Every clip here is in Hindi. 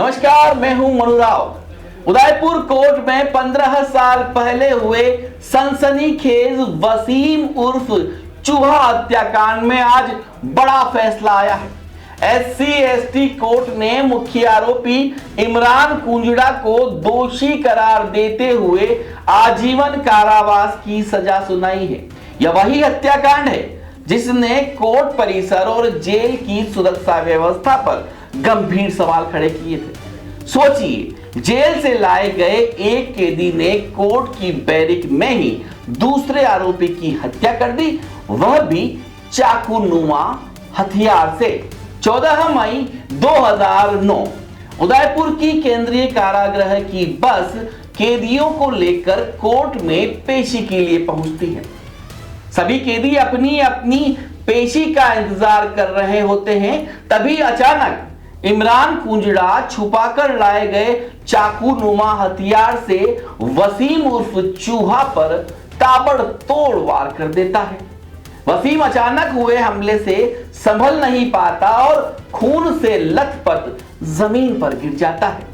नमस्कार, मैं हूं मनु राव। उदयपुर कोर्ट में 15 साल पहले हुए सनसनीखेज वसीम उर्फ चूहा हत्याकांड में आज बड़ा फैसला आया है। SC/ST कोर्ट ने मुख्य आरोपी इमरान कुंजड़ा को दोषी करार देते हुए आजीवन कारावास की सजा सुनाई है। यह वही हत्याकांड है जिसने कोर्ट परिसर और जेल की सुरक्षा व्यवस्था पर गंभीर सवाल खड़े किए थे। सोचिए, जेल से लाए गए एक कैदी ने कोर्ट की बैरिक में ही दूसरे आरोपी की हत्या कर दी, वह भी चाकू नुमा हथियार से। 14 मई 2009 उदयपुर की केंद्रीय कारागृह की बस कैदियों को लेकर कोर्ट में पेशी के लिए पहुंचती है। सभी कैदी अपनी अपनी पेशी का इंतजार कर रहे होते हैं। तभी अचानक इमरान कुंजड़ा छुपाकर लाए गए चाकू नुमा हथियार से वसीम उर्फ चूहा पर ताबड़तोड़ वार कर देता है। वसीम अचानक हुए हमले से संभल नहीं पाता और खून से लथपथ जमीन पर गिर जाता है।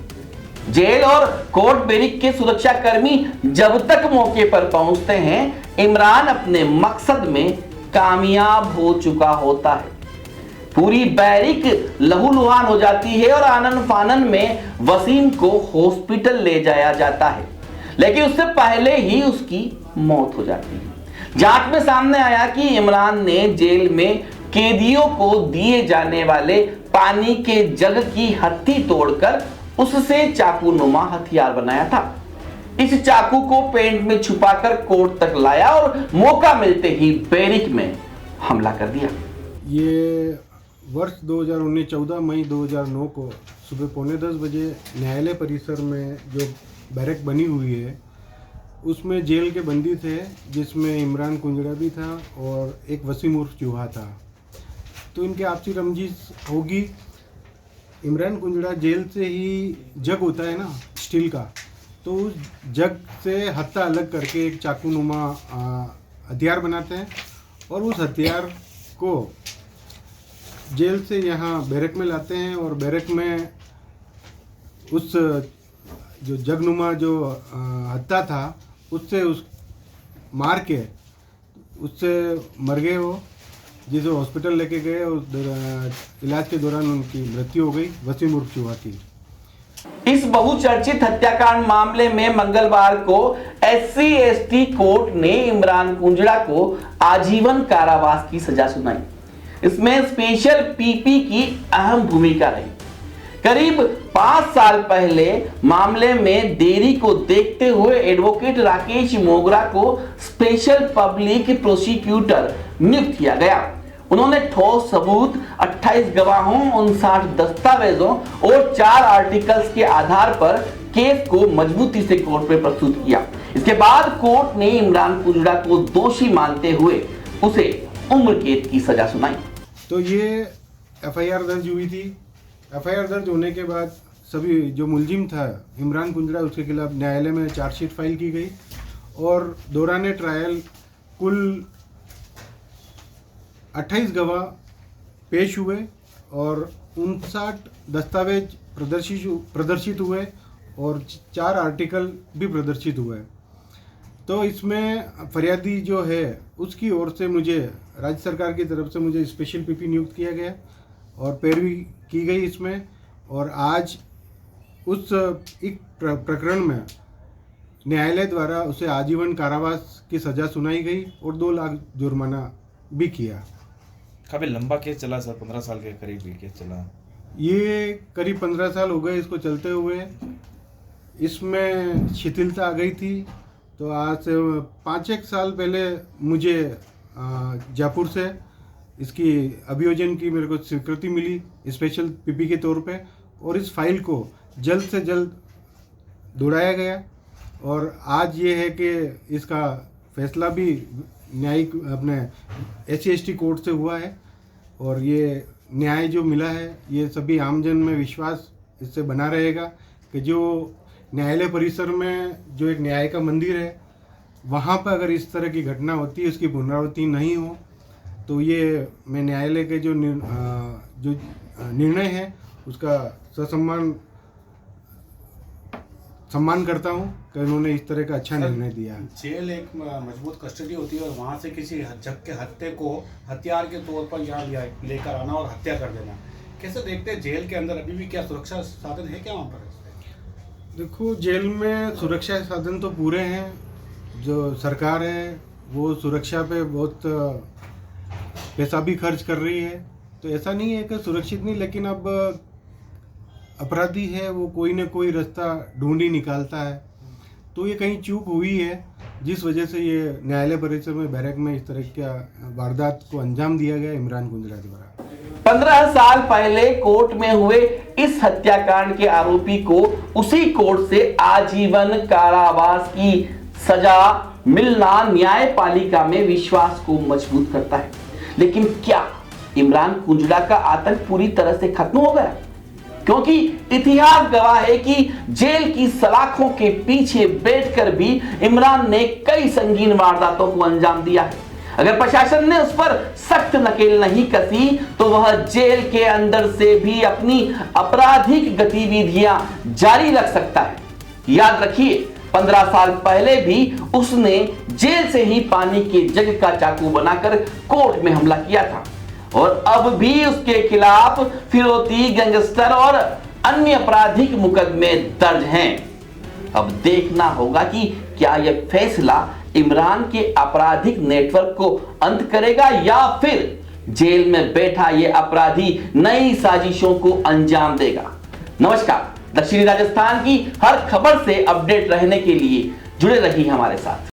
जेल और कोर्ट बैरिक के सुरक्षाकर्मी जब तक मौके पर पहुंचते हैं, इमरान अपने मकसद में कामयाब हो चुका होता है। पूरी बैरिक लहूलुहान हो जाती है और आनन फानन में वसीम को हॉस्पिटल ले जाया जाता है, लेकिन उससे पहले ही उसकी मौत हो जाती है। जांच में सामने आया कि इमरान ने जेल में कैदियों को दिए जाने वाले पानी के जग की हत्थी तोड़कर उससे चाकू नुमा हथियार बनाया था। इस चाकू को पेंट में छुपाकर कोर्ट तक लाया और मौका मिलते ही बैरिक में हमला कर दिया। ये वर्ष 2019 14 मई 2009 को सुबह 9:45 बजे न्यायालय परिसर में जो बैरक बनी हुई है उसमें जेल के बंदी थे, जिसमें इमरान कुंजड़ा भी था और एक वसीम उर्फ चूहा था। तो इनके आपसी रंजिश होगी। इमरान कुंजड़ा जेल से ही जग होता है ना स्टील का, तो उस जग से हत्था अलग करके एक चाकू नुमा हथियार बनाते हैं और उस हथियार को जेल से यहाँ बैरक में लाते हैं और बैरक में उस जो जगनुमा जो हत्था था उससे उस मार के उससे मर गए वो, जिसे हॉस्पिटल लेके गए और इलाज के दौरान उनकी मृत्यु हो गई, वसीम उर्फ चूहा की। इस बहुचर्चित हत्याकांड मामले में मंगलवार को SC/ST कोर्ट ने इमरान कुंजड़ा को आजीवन कारावास की सजा सुनाई। इसमें स्पेशल PP की अहम भूमिका रही। करीब 5 साल पहले मामले में देरी को देखते हुए एडवोकेट राकेश मोगरा को स्पेशल पब्लिक प्रोसिक्यूटर नियुक्त किया गया। उन्होंने ठोस सबूत, 28 गवाहों, 59 दस्तावेजों और 4 आर्टिकल्स के आधार पर केस को मजबूती से कोर्ट में प्रस्तुत किया। इसके बाद कोर्ट ने इमरान कुंजड़ा को दोषी मानते हुए उसे उम्र कैद की सजा सुनाई। तो ये FIR दर्ज हुई थी। FIR दर्ज होने के बाद सभी जो मुलजिम था इमरान कुंजड़ा, उसके खिलाफ न्यायालय में चार्जशीट फाइल की गई और दौरान ट्रायल कुल 28 गवाह पेश हुए और 59 दस्तावेज प्रदर्शित हुए और 4 आर्टिकल भी प्रदर्शित हुए। तो इसमें फरियादी जो है उसकी ओर से मुझे राज्य सरकार की तरफ से मुझे स्पेशल PP नियुक्त किया गया और पैरवी की गई इसमें। और आज उस एक प्रकरण में न्यायालय द्वारा उसे आजीवन कारावास की सज़ा सुनाई गई और 2 लाख जुर्माना भी किया। काफ़ी लंबा केस चला सर, 15 साल के करीब ये केस चला। ये करीब 15 साल हो गए इसको चलते हुए। इसमें शिथिलता आ गई थी, तो आज से 5-1 साल पहले मुझे जयपुर से इसकी अभियोजन की मेरे को स्वीकृति मिली स्पेशल PP के तौर पे और इस फाइल को जल्द से जल्द दौड़ाया गया। और आज ये है कि इसका फैसला भी न्यायिक अपने SC/ST कोर्ट से हुआ है और ये न्याय जो मिला है ये सभी आमजन में विश्वास इससे बना रहेगा कि जो न्यायालय परिसर में जो एक न्याय का मंदिर है वहाँ पर अगर इस तरह की घटना होती है, उसकी पुनरावृत्ति नहीं हो, तो ये मैं न्यायालय के जो निर्णय है उसका ससम्मान सम्मान करता हूँ कि उन्होंने इस तरह का अच्छा निर्णय दिया। जेल एक मजबूत कस्टडी होती है और वहाँ से किसी जग के हत्या को हथियार के तौर पर यहाँ लेकर आना और हत्या कर देना, कैसे देखते हैं? जेल के अंदर अभी भी क्या सुरक्षा साधन है क्या वहाँ पर? देखो, जेल में सुरक्षा साधन तो पूरे हैं। जो सरकार है वो सुरक्षा पे बहुत पैसा भी खर्च कर रही है, तो ऐसा नहीं है कि सुरक्षित नहीं, लेकिन अब अपराधी है वो कोई ना कोई रास्ता ढूंढ ही निकालता है। तो ये कहीं चूक हुई है जिस वजह से ये न्यायालय परिसर में बैरक में इस तरह का वारदात को अंजाम दिया गया इमरान कुंजरा द्वारा। 15 साल पहले कोर्ट में हुए इस हत्याकांड के आरोपी को उसी कोर्ट से आजीवन कारावास की सजा मिलना न्यायपालिका में विश्वास को मजबूत करता है। लेकिन क्या इमरान कुंजरा का आतंक पूरी तरह से खत्म हो गया? क्योंकि इतिहास गवाह है कि जेल की सलाखों के पीछे बैठकर भी इमरान ने कई संगीन वारदातों को अंजाम दिया है। अगर प्रशासन ने उस पर सख्त नकेल नहीं कसी तो वह जेल के अंदर से भी अपनी आपराधिक गतिविधियां जारी रख सकता है। याद रखिए, 15 साल पहले भी उसने जेल से ही पानी के जग का चाकू बनाकर कोर्ट में हमला किया था और अब भी उसके खिलाफ फिरौती, गैंगस्टर और अन्य आपराधिक मुकदमे दर्ज हैं। अब देखना होगा कि क्या यह फैसला इमरान के आपराधिक नेटवर्क को अंत करेगा या फिर जेल में बैठा यह अपराधी नई साजिशों को अंजाम देगा। नमस्कार, दक्षिणी राजस्थान की हर खबर से अपडेट रहने के लिए जुड़े रहिए हमारे साथ।